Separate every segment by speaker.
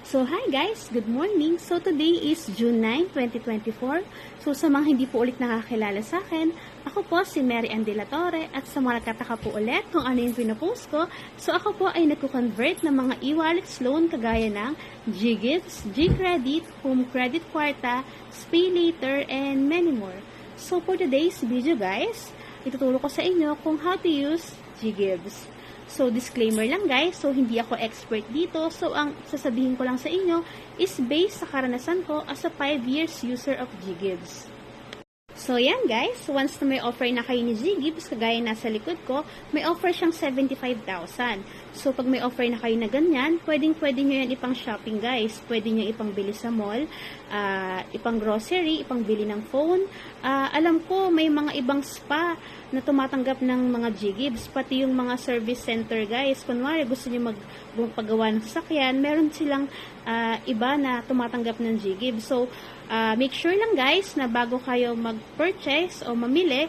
Speaker 1: So, hi guys! Good morning! So, today is June 9, 2024. So, sa mga hindi po ulit nakakilala sa akin, ako po si Mary Ann de la Torre at sa mga nagtataka po ulit kung ano yung pinopost ko. So, ako po ay nagko-convert ng mga e-wallets loan kagaya ng GGives, GCredit, Home Credit Kwarta, Pay Later, and many more. So, for today's video guys, ituturo ko sa inyo kung how to use GGives. So, disclaimer lang guys, so hindi ako expert dito. So, ang sasabihin ko lang sa inyo is based sa karanasan ko as a 5 years user of GGives. So, yan guys, once na may offer na kayo ni GGives, kagaya nasa likod ko, may offer siyang 75,000. So, pag may offer na kayo na ganyan, pwede nyo yan ipang shopping guys. Pwede nyo ipang bili sa mall, ipang grocery, ipang bili ng phone. Alam ko, may mga ibang spa na tumatanggap ng mga GGives, pati yung mga service center guys. Kunwari, gusto nyo magpagawa ng sasakyan, meron silang iba na tumatanggap ng GGives. So, make sure lang guys na bago kayo mag-purchase o mamili,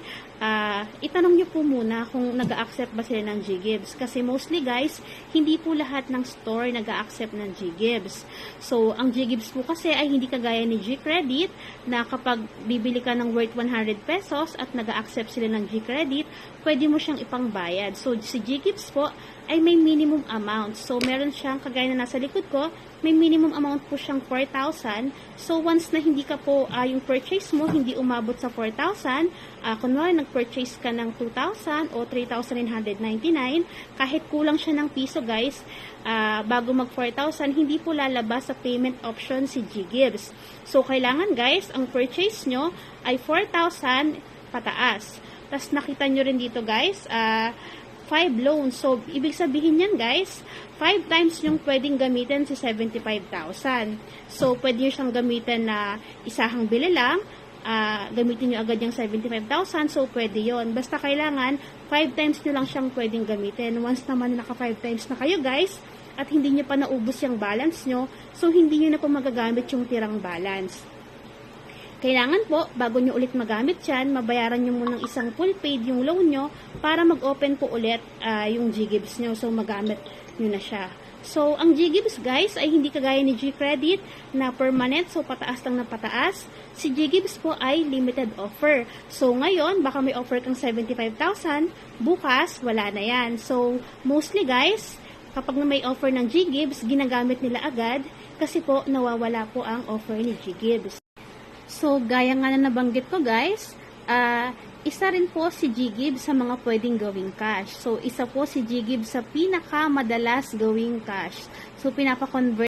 Speaker 1: itanong nyo po muna kung nag-a-accept ba sila ng GGives. Kasi mostly guys, hindi po lahat ng store nag-a-accept ng GGives. So, ang GGives po kasi ay hindi kagaya ni GCredit na kapag bibili ka ng worth 100 pesos at nag-a-accept sila ng GCredit, pwede mo siyang ipangbayad. So, si GGives po ay may minimum amount. So, meron siyang, kagaya na nasa likod ko, may minimum amount po siyang 4,000. So, once na hindi ka po, yung purchase mo, hindi umabot sa 4,000, kunwari, nag-purchase ka ng 2,000 o 3,999, kahit kulang siya ng piso, guys, bago mag 4,000, hindi po lalabas sa payment option si GGives. So, kailangan, guys, ang purchase nyo ay 4,000 pataas. Tapos, nakita nyo rin dito, guys, 5 loans. So, ibig sabihin yan guys, 5 times yung pwedeng gamitin si 75,000. So, pwede nyo siyang gamitin na isahang bili lang, gamitin nyo agad yung 75,000. So, pwede yon. Basta kailangan, 5 times nyo lang siyang pwedeng gamitin. Once naman naka 5 times na kayo guys, at hindi nyo pa naubos yung balance nyo, so hindi nyo na po magagamit yung tirang balance. Kailangan po, bago nyo ulit magamit yan, mabayaran nyo munang isang full paid yung loan nyo para mag-open po ulit yung GGives nyo. So, magamit nyo na siya. So, ang GGives guys ay hindi kagaya ni GCredit na permanent. So, pataas lang na pataas. Si GGives po ay limited offer. So, ngayon, baka may offer kang 75,000. Bukas, wala na yan. So, mostly guys, kapag may offer ng GGives, ginagamit nila agad kasi po nawawala po ang offer ni GGives. So, gaya nga na nabanggit ko guys, isa rin po si GGives sa mga pwedeng gawing cash. So, isa po si GGives sa pinakamadalas gawing cash. So, pinapa-convert